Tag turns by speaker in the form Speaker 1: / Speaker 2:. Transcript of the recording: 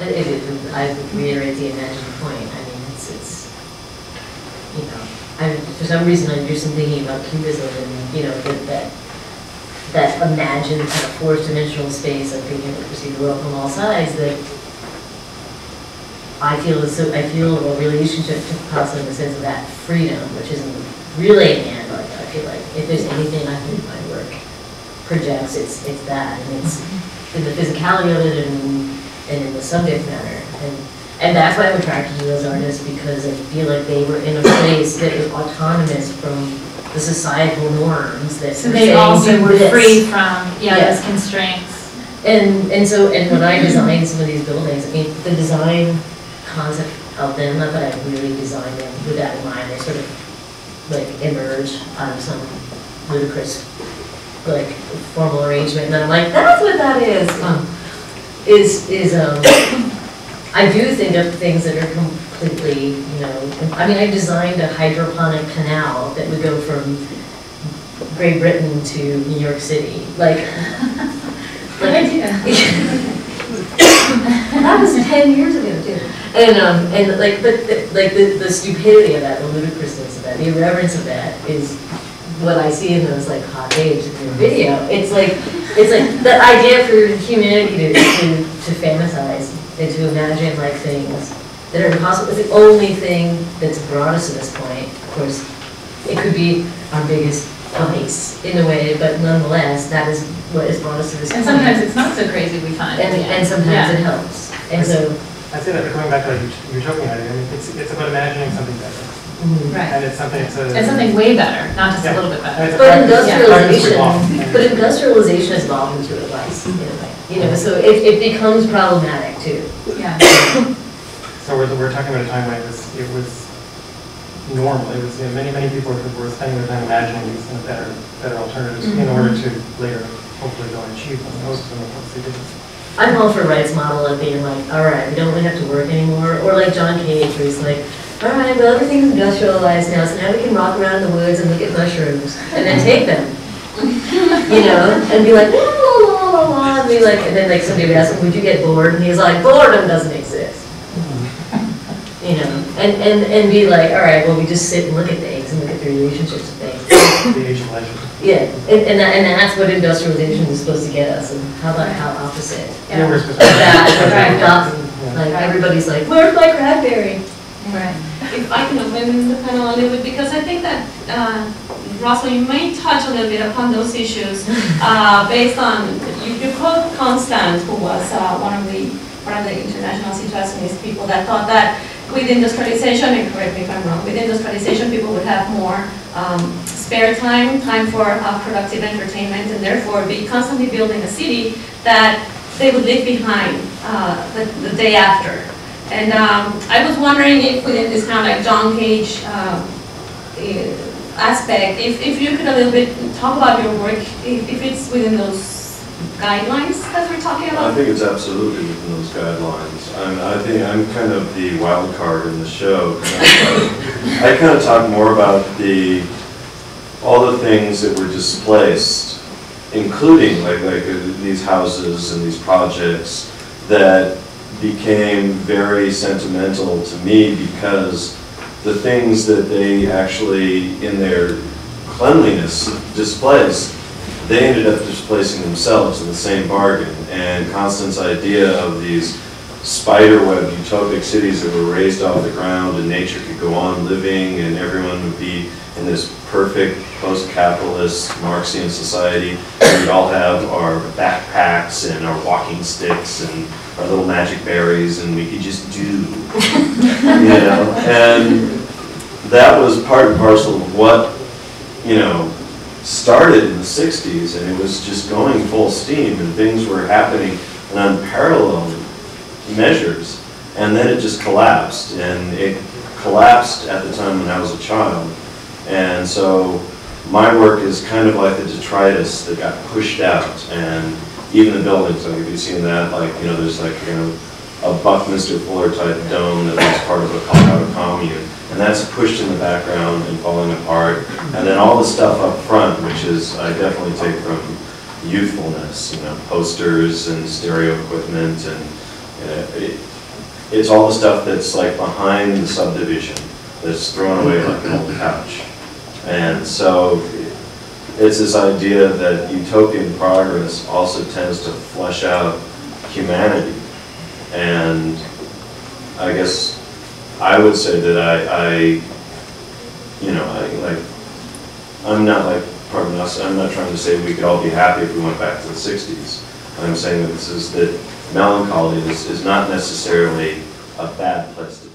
Speaker 1: I would reiterate the imagined point. I mean, it's you know, for some reason I'm just thinking about cubism and, you know, that imagined kind of fourth dimensional space of being able to perceive the world from all sides that I feel a relationship to Picasso in the sense of that freedom, which isn't really an and. Like, I feel like if there's anything I think my work projects, it's that, and it's in the physicality of it and in the subject matter, and that's why I'm attracted to those artists, because I feel like they were in a place that was autonomous from the societal norms that
Speaker 2: so they also were free from those constraints.
Speaker 1: And when I designed some of these buildings, I mean, the design concept of them, not that I really designed them with that in mind, they sort of like emerge out of some ludicrous like formal arrangement, and then I'm like, that's what that is. I do think of things that are completely, you know, I mean, I designed a hydroponic canal that would go from Great Britain to New York City. Like,
Speaker 2: good idea.
Speaker 1: That was 10 years ago too. And like, but the stupidity of that, the ludicrousness of that, the irreverence of that is what I see in those like hot babes in your video. It's like the idea for humanity to fantasize and to imagine like things that are impossible. It's the only thing that's brought us to this point. Of course, it could be our biggest vice in a way, but nonetheless, that is what has brought us to this point.
Speaker 2: And sometimes it's not so crazy, we find.
Speaker 1: And sometimes it helps. And so
Speaker 3: I say that going back to like utopian idea, I mean, it's about imagining something better.
Speaker 2: Right.
Speaker 3: And it's something
Speaker 2: something way better, not just a little bit better.
Speaker 1: But industrialization has evolved into a vice in a way. You know, so it becomes problematic too.
Speaker 2: Yeah.
Speaker 3: So we're talking about a time when it was normal. It was, you know, many people were spending their time imagining these kind of better alternatives in order to later hopefully go and achieve them. Most of them once they did.
Speaker 1: I'm all for Wright's model of being like, all right, we don't really have to work anymore, or like John Cage, where he's like, all right, well, everything's industrialized now, so now we can walk around in the woods and look at mushrooms, and then take them, you know, and be like, la, la, la, la, and be like, and then like somebody would ask him, would you get bored? And he's like, boredom doesn't exist, you know, and be like, all right, well, we just sit and look at things and look at the relationships of things.
Speaker 3: The age of legend.
Speaker 1: Yeah, and that's what industrialization is supposed to get us, and how about how opposite?
Speaker 3: Yeah, we're supposed to
Speaker 1: I've gotten, like, everybody's like, where's my cranberry?
Speaker 2: Right.
Speaker 4: If I can amend the panel a little bit, because I think that, Russell, you may touch a little bit upon those issues based on, you quote Constant, who was one of the international situationist people that thought that with industrialization, and correct me if I'm wrong, with industrialization people would have more spare time for productive entertainment, and therefore be constantly building a city that they would leave behind the day after. And I was wondering if within this kind of like John Cage aspect, if you could a little bit talk about your work, if it's within those guidelines that we're talking about?
Speaker 5: I think it's absolutely within those guidelines. I think I'm kind of the wild card in the show. I kind of talk more about all the things that were displaced, including like these houses and these projects that became very sentimental to me because the things that they actually, in their cleanliness, displaced, they ended up displacing themselves in the same bargain. And Constant's idea of these spiderweb utopic cities that were raised off the ground and nature could go on living and everyone would be in this perfect post-capitalist Marxian society where we'd all have our backpacks and our walking sticks and our little magic berries and we could just do, you know. And that was part and parcel of what, you know, started in the 60s, and it was just going full steam and things were happening in unparalleled measures, and then it just collapsed, and it collapsed at the time when I was a child. And so my work is kind of like the detritus that got pushed out, and even the buildings, like if you've seen that, like, you know, there's like, you know, a Buckminster Fuller type dome that was part of a Colorado commune, and that's pushed in the background and falling apart. And then all the stuff up front, which is, I definitely take from youthfulness, you know, posters and stereo equipment and It's all the stuff that's like behind the subdivision, that's thrown away like an old couch. And so it's this idea that utopian progress also tends to flesh out humanity. And I guess I would say that I'm not like prognostic. I'm not trying to say we could all be happy if we went back to the 60s. I'm saying that that melancholy is not necessarily a bad place to